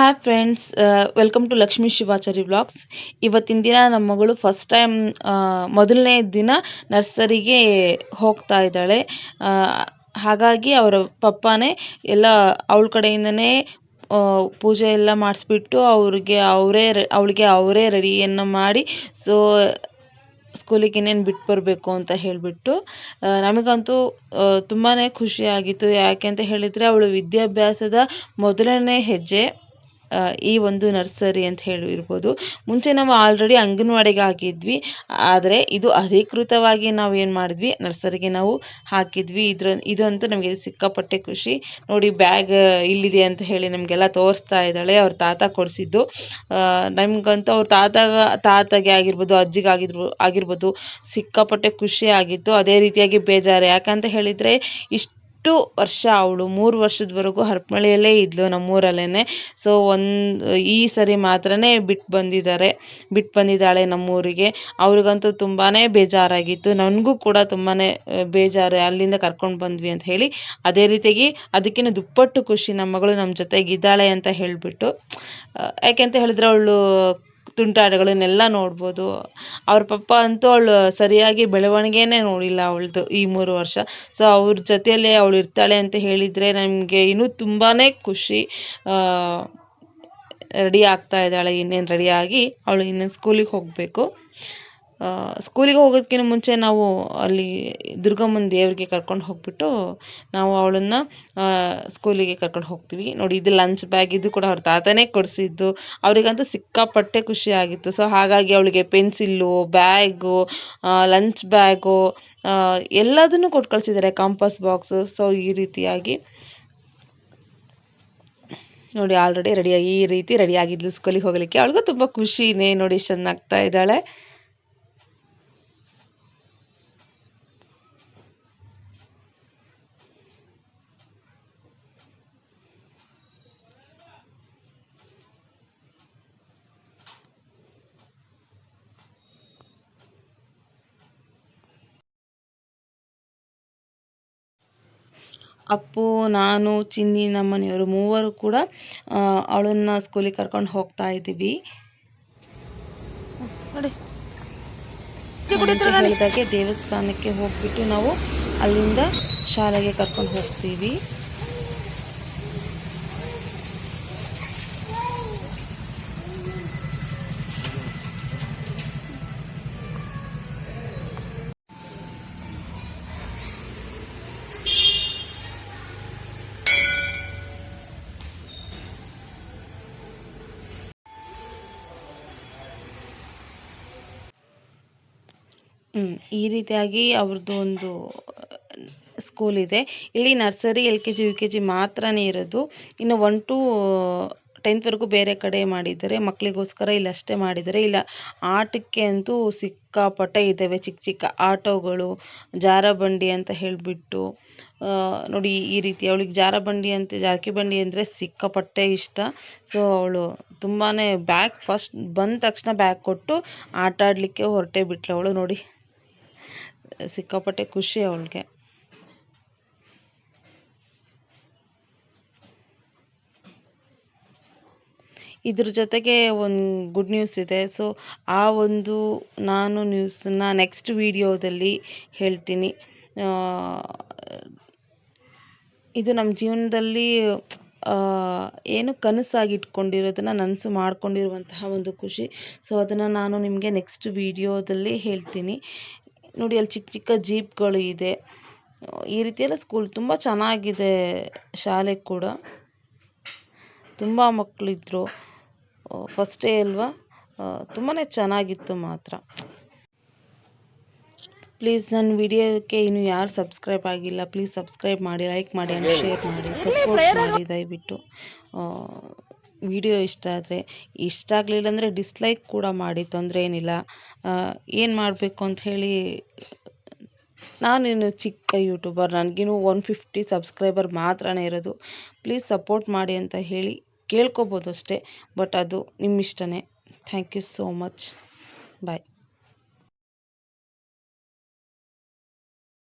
Hi friends, welcome to Lakshmi Shivachari vlogs. ಇವತ್ತಿನ ದಿನ ನಮ್ಮ ಮಗಳು ಫಸ್ಟ್ ಟೈಮ್ ಮೊದಲನೇ ದಿನ ನರ್ಸರಿಗೆ ಹೋಗ್ತಾ ಇದ್ದಾಳೆ. ಹಾಗಾಗಿ ಅವರ ಪಪ್ಪಾನೇ ಎಲ್ಲ ಅವಳ ಕಡೆಯಿಂದನೇ ಪೂಜೆ ಎಲ್ಲ ಮಾಡಿಸ್ಬಿಟ್ಟು ಅವಳಿಗೆ ಅವರೇ ರೆಡಿಯನ್ನು ಮಾಡಿ, ಸೊ ಸ್ಕೂಲಿಗೆ ಇನ್ನೇನು ಬಿಟ್ಟು ಬರಬೇಕು ಅಂತ ಹೇಳಿಬಿಟ್ಟು ನಮಗಂತೂ ತುಂಬಾ ಖುಷಿಯಾಗಿತ್ತು. ಯಾಕೆ ಅಂತ ಹೇಳಿದರೆ ಅವಳು ವಿದ್ಯಾಭ್ಯಾಸದ ಮೊದಲನೇ ಹೆಜ್ಜೆ ಈ ಒಂದು ನರ್ಸರಿ ಅಂತ ಹೇಳಿರ್ಬೋದು. ಮುಂಚೆ ನಾವು ಆಲ್ರೆಡಿ ಅಂಗನವಾಡಿಗೆ ಹಾಕಿದ್ವಿ, ಆದರೆ ಇದು ಅಧಿಕೃತವಾಗಿ ನಾವು ಏನು ಮಾಡಿದ್ವಿ, ನರ್ಸರಿಗೆ ನಾವು ಹಾಕಿದ್ವಿ. ಇದಂತೂ ನಮಗೆ ಸಿಕ್ಕಾಪಟ್ಟೆ ಖುಷಿ. ನೋಡಿ, ಬ್ಯಾಗ್ ಇಲ್ಲಿದೆ ಅಂತ ಹೇಳಿ ನಮಗೆಲ್ಲ ತೋರಿಸ್ತಾ ಇದ್ದಾಳೆ. ಅವ್ರ ತಾತ ಕೊಡಿಸಿದ್ದು. ನಮಗಂತೂ ಅವ್ರ ತಾತಗೆ ಆಗಿರ್ಬೋದು, ಅಜ್ಜಿಗೆ ಆಗಿರ್ಬೋದು ಸಿಕ್ಕಾಪಟ್ಟೆ ಖುಷಿ ಆಗಿತ್ತು. ಅದೇ ರೀತಿಯಾಗಿ ಬೇಜಾರು. ಯಾಕಂತ ಹೇಳಿದರೆ ಇಷ್ಟು ವರ್ಷ ಅವಳು 3 ವರ್ಷದವರೆಗೂ ಹರಪನಹಳ್ಳಿಯಲ್ಲೇ ಇದ್ಲು, ನಮ್ಮೂರಲ್ಲೇ. ಸೊ ಈ ಸರಿ ಮಾತ್ರನೇ ಬಿಟ್ಟು ಬಂದಿದ್ದಾಳೆ ನಮ್ಮೂರಿಗೆ. ಅವ್ರಿಗಂತೂ ತುಂಬಾ ಬೇಜಾರಾಗಿತ್ತು. ನನಗೂ ಕೂಡ ತುಂಬಾ ಬೇಜಾರು, ಅಲ್ಲಿಂದ ಕರ್ಕೊಂಡು ಬಂದ್ವಿ ಅಂತ ಹೇಳಿ. ಅದೇ ರೀತಿಯಾಗಿ ಅದಕ್ಕಿಂತ ದುಪ್ಪಟ್ಟು ಖುಷಿ ನಮ್ಮ ಮಗಳು ನಮ್ಮ ಜೊತೆಗಿದ್ದಾಳೆ ಅಂತ ಹೇಳಿಬಿಟ್ಟು. ಯಾಕೆಂತ ಹೇಳಿದ್ರೆ ಅವಳು ತುಂಟಾಟಗಳನ್ನೆಲ್ಲ ನೋಡ್ಬೋದು. ಅವ್ರ ಪಪ್ಪ ಅಂತೂ ಅವಳು ಸರಿಯಾಗಿ ಬೆಳವಣಿಗೆನೇ ನೋಡಿಲ್ಲ ಅವಳದು ಈ 3 ವರ್ಷ. ಸೊ ಅವ್ರ ಜೊತೆಯಲ್ಲೇ ಅವಳು ಇರ್ತಾಳೆ ಅಂತ ಹೇಳಿದರೆ ನಮಗೆ ಇನ್ನೂ ತುಂಬಾ ಖುಷಿ. ರೆಡಿ ಆಗ್ತಾ ಇದ್ದಾಳೆ, ಇನ್ನೇನು ರೆಡಿಯಾಗಿ ಅವಳು ಇನ್ನೇನು ಸ್ಕೂಲಿಗೆ ಹೋಗಬೇಕು. ಸ್ಕೂಲಿಗೆ ಹೋಗೋದಕ್ಕಿಂತ ಮುಂಚೆ ನಾವು ಅಲ್ಲಿ ದುರ್ಗಮ್ಮನ ದೇವರಿಗೆ ಕರ್ಕೊಂಡು ಹೋಗ್ಬಿಟ್ಟು ನಾವು ಅವಳನ್ನು ಸ್ಕೂಲಿಗೆ ಕರ್ಕೊಂಡು ಹೋಗ್ತೀವಿ. ನೋಡಿ, ಇದು ಲಂಚ್ ಬ್ಯಾಗ್, ಇದು ಕೂಡ ಅವ್ರ ತಾತನೇ ಕೊಡಿಸಿದ್ದು. ಅವರಿಗಂತೂ ಸಿಕ್ಕಾಪಟ್ಟೆ ಖುಷಿ ಆಗಿತ್ತು. ಸೊ ಹಾಗಾಗಿ ಅವಳಿಗೆ ಪೆನ್ಸಿಲ್ಲು, ಬ್ಯಾಗು, ಲಂಚ್ ಬ್ಯಾಗು ಎಲ್ಲದನ್ನು ಕೊಟ್ಟು ಕಳಿಸಿದ್ದಾರೆ, ಕಾಂಪಾಸ್ ಬಾಕ್ಸು. ಸೊ ಈ ರೀತಿಯಾಗಿ ನೋಡಿ, ಆಲ್ರೆಡಿ ಈ ರೀತಿ ರೆಡಿ ಆಗಿದ್ಲು ಸ್ಕೂಲಿಗೆ ಹೋಗಲಿಕ್ಕೆ. ಅವಳಿಗೂ ತುಂಬ ಖುಷಿನೇ. ನೋಡಿ, ಚೆನ್ನಾಗ್ತಾ ಇದ್ದಾಳೆ. ಅಪ್ಪು, ನಾನು, ಚಿನ್ನಿ, ನಮ್ಮನೆಯವರು ಮೂವರು ಕೂಡ ಅವಳನ್ನು ಸ್ಕೂಲಿಗೆ ಕರ್ಕೊಂಡು ಹೋಗ್ತಾ ಇದ್ದೀವಿ. ನೋಡಿ, ಹೇಳಿದಾಗೆ ದೇವಸ್ಥಾನಕ್ಕೆ ಹೋಗ್ಬಿಟ್ಟು ನಾವು ಅಲ್ಲಿಂದ ಶಾಲೆಗೆ ಕರ್ಕೊಂಡು ಹೋಗ್ತೀವಿ. ಈ ರೀತಿಯಾಗಿ ಅವ್ರದ್ದು ಒಂದು ಸ್ಕೂಲ್ ಇದೆ. ಇಲ್ಲಿ ನರ್ಸರಿ, LKG, UKG ಮಾತ್ರನೇ ಇರೋದು. ಇನ್ನು 1 to 10th ಬೇರೆ ಕಡೆ ಮಾಡಿದ್ದಾರೆ. ಮಕ್ಕಳಿಗೋಸ್ಕರ ಇಲ್ಲಿ ಅಷ್ಟೇ ಮಾಡಿದ್ದಾರೆ. ಇಲ್ಲ, ಆಟಕ್ಕೆ ಅಂತೂ ಸಿಕ್ಕಾಪಟ್ಟೆ ಇದ್ದಾವೆ. ಚಿಕ್ಕ ಚಿಕ್ಕ ಆಟೋಗಳು, ಜಾರಬಂಡಿ ಅಂತ ಹೇಳಿಬಿಟ್ಟು. ನೋಡಿ, ಈ ರೀತಿ ಅವಳಿಗೆ ಜಾರಕಿ ಬಂಡಿ ಅಂದರೆ ಸಿಕ್ಕಾಪಟ್ಟೆ ಇಷ್ಟ. ಸೊ ಅವಳು ತುಂಬಾ ಫಸ್ಟ್ ಬಂದ ತಕ್ಷಣ ಬ್ಯಾಗ್ ಕೊಟ್ಟು ಆಟ ಆಡಲಿಕ್ಕೆ ಹೊರಟೇ ಬಿಟ್ಲು ಅವಳು. ನೋಡಿ, ಸಿಕ್ಕಾಪಟ್ಟೆ ಖುಷಿ ಅವಳಿಗೆ. ಇದ್ರ ಜೊತೆಗೆ ಒಂದು ಗುಡ್ ನ್ಯೂಸ್ ಇದೆ. ಸೊ ಆ ಒಂದು ನಾನು ನ್ಯೂಸನ್ನ ನೆಕ್ಸ್ಟ್ ವಿಡಿಯೋದಲ್ಲಿ ಹೇಳ್ತೀನಿ. ಇದು ನಮ್ಮ ಜೀವನದಲ್ಲಿ ಏನು ಕನಸಾಗಿ ಇಟ್ಕೊಂಡಿರೋದನ್ನು ನನಸು ಮಾಡ್ಕೊಂಡಿರುವಂತಹ ಒಂದು ಖುಷಿ. ಸೊ ಅದನ್ನು ನಾನು ನಿಮಗೆ ನೆಕ್ಸ್ಟ್ ವಿಡಿಯೋದಲ್ಲಿ ಹೇಳ್ತೀನಿ. ನೋಡಿ, ಅಲ್ಲಿ ಚಿಕ್ಕ ಚಿಕ್ಕ ಜೀಪ್ಗಳು ಇದೆ. ಈ ರೀತಿಯೆಲ್ಲ ಸ್ಕೂಲ್ ತುಂಬ ಚೆನ್ನಾಗಿದೆ. ಶಾಲೆ ಕೂಡ ತುಂಬ ಮಕ್ಕಳಿದ್ರು. ಫಸ್ಟ್ ಡೇ ಅಲ್ವಾ, ತುಂಬಾ ಚೆನ್ನಾಗಿತ್ತು ಮಾತ್ರ. ಪ್ಲೀಸ್ ನನ್ನ ವಿಡಿಯೋಕ್ಕೆ ಇನ್ನು ಯಾರು ಸಬ್ಸ್ಕ್ರೈಬ್ ಆಗಿಲ್ಲ, ಪ್ಲೀಸ್ ಸಬ್ಸ್ಕ್ರೈಬ್ ಮಾಡಿ, ಲೈಕ್ ಮಾಡಿ ಆ್ಯಂಡ್ ಶೇರ್ ಮಾಡಿ, ಸಪೋರ್ಟ್ ಮಾಡಿ ದಯವಿಟ್ಟು. ವಿಡಿಯೋ ಇಷ್ಟ ಆಗಲಿಲ್ಲ ಅಂದರೆ ಡಿಸ್ಲೈಕ್ ಕೂಡ ಮಾಡಿ, ತೊಂದರೆ ಏನಿಲ್ಲ. ಏನು ಮಾಡಬೇಕು ಅಂತ ಹೇಳಿ, ನಾನಿನ್ನು ಚಿಕ್ಕ ಯೂಟ್ಯೂಬರ್, ನನಗಿನ್ನೂ 150 ಸಬ್ಸ್ಕ್ರೈಬರ್ ಮಾತ್ರನೇ ಇರೋದು. ಪ್ಲೀಸ್ ಸಪೋರ್ಟ್ ಮಾಡಿ ಅಂತ ಹೇಳಿ ಕೇಳ್ಕೊಬೋದು ಅಷ್ಟೇ. ಬಟ್ ಅದು ನಿಮ್ಮ ಇಷ್ಟನೇ. Thank you so much. Bye.